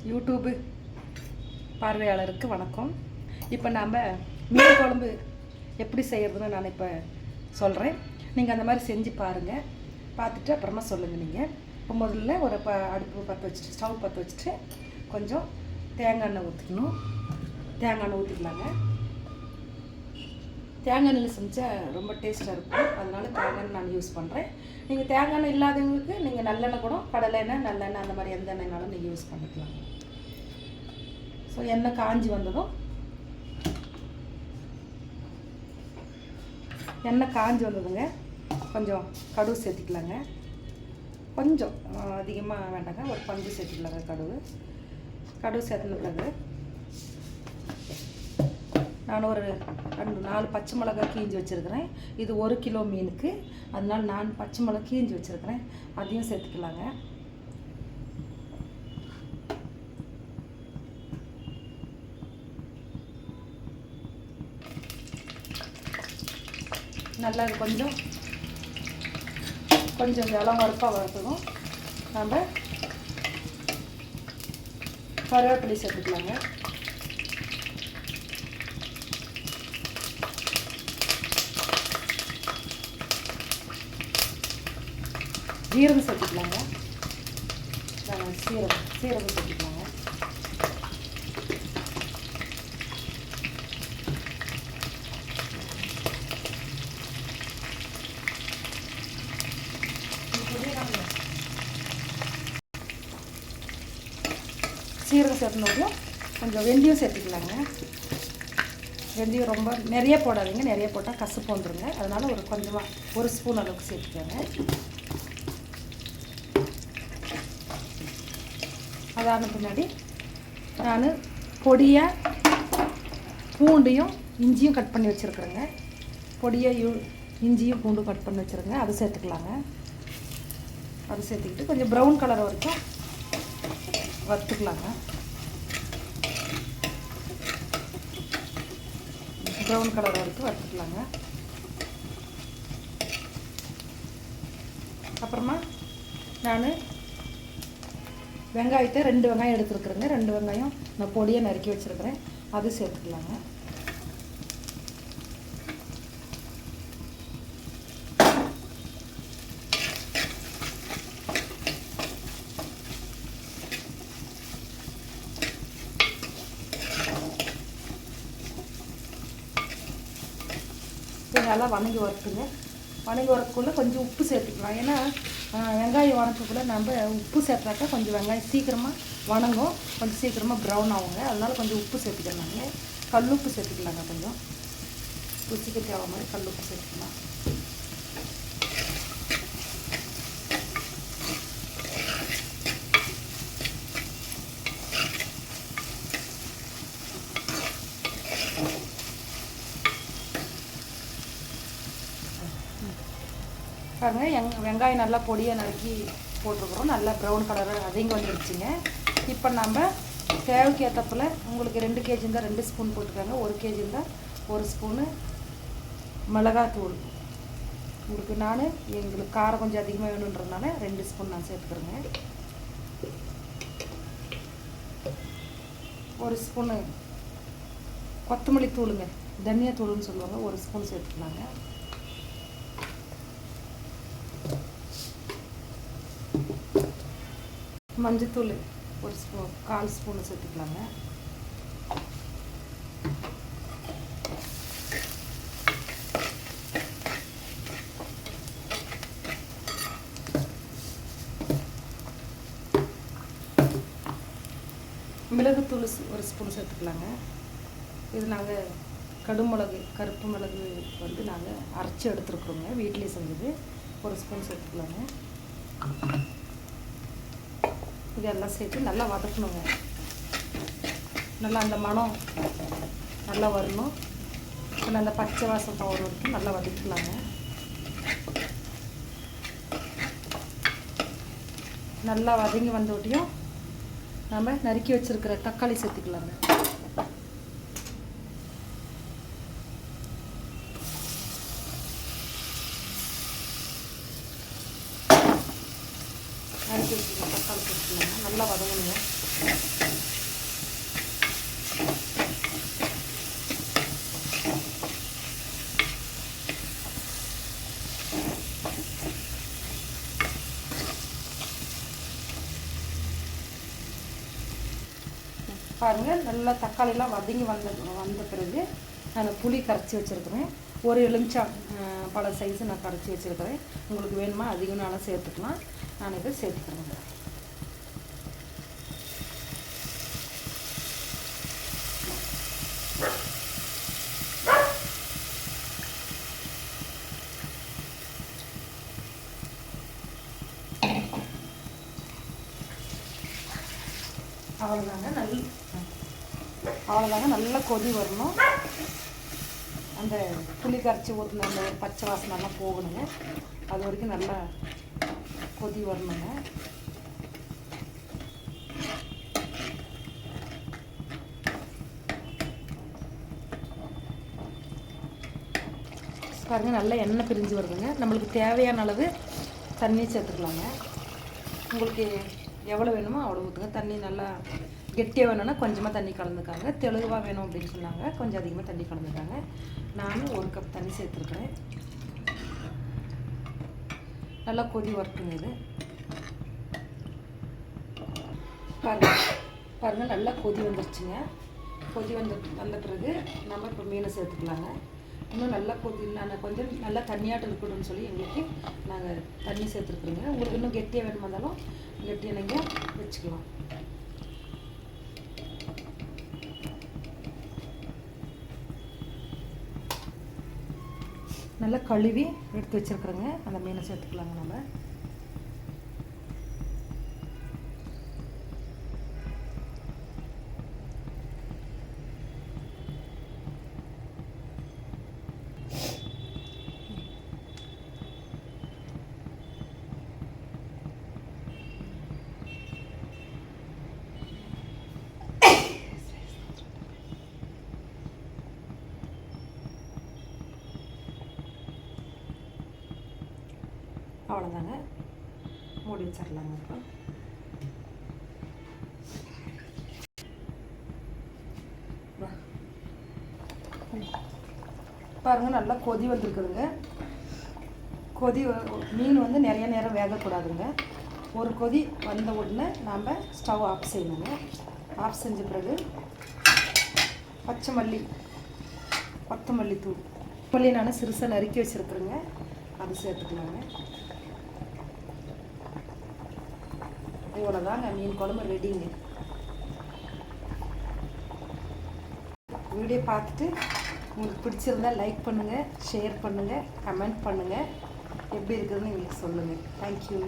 YouTube பார்வையாளருக்கு வணக்கம். இப்போ நாம் மீன் குழம்பு எப்படி செய்கிறதுன்னு நான் இப்போ சொல்கிறேன். நீங்கள் அந்த மாதிரி செஞ்சு பாருங்கள். பார்த்துட்டு அப்புறமா சொல்லுங்கள். நீங்கள் இப்போ முதல்ல ஒரு அடுப்பு பற்ற வச்சுட்டு ஸ்டவ் பற்ற வச்சுட்டு கொஞ்சம் தேங்காய் எண்ணெய் ஊற்றிக்கணும். தேங்காய் எண்ணெய் ஊற்றிக்கலாங்க. தேங்காய் எண்ணெயில் செஞ்சால் ரொம்ப டேஸ்ட்டாக இருக்கும். அதனால தேங்காய் எண்ணெய் நான் யூஸ் பண்ணுறேன். நீங்கள் தேங்காய் எண்ணெய் இல்லாதவங்களுக்கு நீங்கள் நல்லெண்ணெய் கூட கடலை எண்ணெய் நல்லெண்ணெய் அந்த மாதிரி எந்த எண்ணெய்னாலும் நீங்கள் யூஸ் பண்ணிக்கலாம். ஸோ எண்ணெய் காஞ்சி வந்ததும் எண்ணெய் காஞ்சி வந்ததுங்க கொஞ்சம் கடுகு சேர்த்திக்கலாங்க. கொஞ்சம் அதிகமாக வேண்டாங்க, ஒரு பஞ்சு சேர்த்திக்கலாங்க. கடுகு சேர்த்துன பிறகு நான் ஒரு 4 பச்சை மிளகாய் கீஞ்சி வச்சுருக்கிறேன். இது 1 கிலோ மீனுக்கு, அதனால நான் பச்சை மிளகாய் கீஞ்சி வச்சுருக்கிறேன். அதையும் சேர்த்துக்கலாங்க. நல்லா கொஞ்சம் இளம் வறுப்பாக வறுத்ததும் நம்ம கருவேப்பிலை சேர்த்துக்கலாங்க. ஜீரகம் சேர்த்துக்கலாங்க. சீரகம் சேர்த்துக்கலாங்க. சீரகம் சேர்த்துனோடையும் கொஞ்சம் வெந்தயம் சேர்த்துக்கலாங்க. வெந்தயம் ரொம்ப நிறைய போடாதீங்க, நிறைய போட்டால் கசப்பு வந்துடுங்க. அதனால் ஒரு கொஞ்சமாக 1 ஸ்பூன் அளவுக்கு சேர்த்துக்கோங்க. அதான பின்னாடி நான் பொடியாக பூண்டையும் இஞ்சியும் கட் பண்ணி வச்சுருக்குறேங்க. பொடியாக இஞ்சியும் பூண்டும் கட் பண்ணி வச்சுருங்க. அதை சேர்த்துக்கலாங்க. அதை சேர்த்துக்கிட்டு கொஞ்சம் ப்ரௌன் கலர் வரைக்கும் வறுத்துக்கலாங்க. ப்ரௌன் கலர் வரைக்கும் வறுத்துக்கலாங்க. அப்புறமா நான் வெங்காயத்தை 2 வெங்காயம் எடுத்துருக்குறேங்க. 2 வெங்காயம் நான் பொடியை நறுக்கி வச்சுருக்கிறேன். அது சேர்த்துக்கலாங்க. நல்லா வணங்கி வறுத்துங்க. வணங்கி வரக்குள்ளே கொஞ்சம் உப்பு சேர்த்துக்கலாம். ஏன்னா வெங்காயம் வணக்கக்குள்ளே நம்ம உப்பு சேர்த்தாக்கா கொஞ்சம் வெங்காயம் சீக்கிரமாக வணங்கும், கொஞ்சம் சீக்கிரமாக ப்ரௌன் ஆகுங்க. அதனால் கொஞ்சம் உப்பு சேர்த்துக்கலாங்க. கல்லுப்பு சேர்த்துக்கலாங்க. கொஞ்சம் ருசிக்கு தேவை மாதிரி கல்லுப்பு சேர்த்துக்கலாம். பாருங்க, வெங்காயம் நல்லா பொடியாக நறுக்கி போட்டிருக்குறோம். நல்லா ப்ரௌன் கலராக அதிகம் வந்துடுச்சுங்க. இப்போ நம்ம தேவைக்கு ஏற்றப்பில் உங்களுக்கு 2 கேஜி இருந்தால் 2 ஸ்பூன் போட்டுக்கோங்க. 1 கேஜி இருந்தால் 1 ஸ்பூனு மிளகாத்தூள். எங்களுக்கு காரம் கொஞ்சம் அதிகமாக வேணுன்றதுனால 2 ஸ்பூன் நான் சேர்த்துக்கிறேங்க. 1 ஸ்பூனு கொத்தமல்லி தூளுங்க, தனியா தூளுன்னு சொல்லுவாங்க, 1 ஸ்பூன் சேர்த்துக்கலாங்க. மஞ்சத்தூள் 1 ஸ்பூன் சேர்த்துக்கலாங்க. மிளகுத்தூள் 1 ஸ்பூன் சேர்த்துக்கலாங்க. இது நாங்கள் கருப்பு மிளகு வந்து நாங்கள் அரைச்சி எடுத்துருக்குறோங்க, வீட்டிலே செஞ்சது. 1 ஸ்பூன் சேர்த்துக்கலாங்க. இதெல்லாம் சேர்த்து நல்லா வதக்கணுங்க. நல்லா அந்த மணம் நல்லா வரணும். அந்த பச்சை வாசம் போகிற வரைக்கும் நல்லா வதக்கலாங்க. நல்லா வதங்கி வந்தோட்டியும் நம்ம நறுக்கி வச்சுருக்கிற தக்காளி சேர்த்துக்கலாங்க. அரைச்சி வச்சுருக்கோம். தக்காளி சேர்த்துக்கலாங்க. நல்லா வதங்கணுங்க. பாருங்கள், நல்லா தக்காளிலாம் வதங்கி வந்த பிறகு நான் புளி கரைச்சி வச்சுருக்கிறேன். ஒரு எலுமிச்சம் பழ சைஸு நான் கரைச்சி வச்சுருக்கிறேன். உங்களுக்கு வேணுமா அதிகம்னாலும் சேர்த்துக்கலாம். நான் இதை சேர்த்துக்கிறேன். அவ்வளோதாங்க, நல்லா கொதி வரணும். அந்த புளி கரைச்சி ஊற்றின அந்த ஒரு பச்சை வாசனைலாம் போகணுங்க. அது வரைக்கும் நல்லா கொதி வரணுங்க. பாருங்கள், நல்லா எண்ணெய் பிரிஞ்சு வருதுங்க. நம்மளுக்கு தேவையான அளவு தண்ணி சேர்த்துக்கலாங்க. உங்களுக்கு எவ்வளோ வேணுமோ அவ்வளோ ஊற்றுங்க. தண்ணி நல்லா கெட்டியாக வேணும்னா கொஞ்சமாக தண்ணி கலந்துக்காங்க. தெளிவாக வேணும் அப்படின்னு சொன்னாங்க, கொஞ்சம் அதிகமாக தண்ணி கலந்துக்காங்க. நானும் 1 கப் தண்ணி சேர்த்துருக்குறேன். நல்லா கொதி வரட்டுங்க. இது பாருங்கள், நல்லா கொதி வந்துருச்சுங்க. கொதி வந்த பிறகு நம்ம இப்போ மீனை சேர்த்துக்கலாங்க. இன்னும் நல்லா கொதி நான் கொஞ்சம் நல்லா தண்ணியாட்டம் இருக்கணும்னு சொல்லி எங்களுக்கு நாங்கள் தண்ணி சேர்த்துருக்குறோங்க. உங்களுக்கு இன்னும் கெட்டியாக வேணுமா இருந்தாலும் கெட்டியாக நீங்கள் வச்சுக்கலாம். நல்லா கழுவி எடுத்து வச்சுருக்குறோங்க. அந்த மீனை சேர்த்துக்கலாங்க. நம்ம அவ்வளோதாங்க, மூடி வச்சிடலாங்க. இப்போ பாருங்கள், நல்லா கொதி வந்துருக்குதுங்க. மீன் வந்து நிறைய நேரம் வேகக்கூடாதுங்க. ஒரு கொதி வந்த உடனே நாம் ஸ்டவ் ஆஃப் செய்யணுங்க. ஆஃப் செஞ்ச பிறகு கொத்தமல்லி தூள் நான் சிறுசாக நறுக்கி வச்சுருக்குறேங்க. அது சேர்த்துக்கலாங்க. இவ்வளோதாங்க, மீன் குழம்பு ரெடிங்க. வீடியோ பார்த்துட்டு உங்களுக்கு பிடிச்சிருந்தா லைக் பண்ணுங்கள், ஷேர் பண்ணுங்கள், கமெண்ட் பண்ணுங்கள். எப்படி இருக்குதுன்னு எங்களுக்கு சொல்லுங்கள். தேங்க்யூ.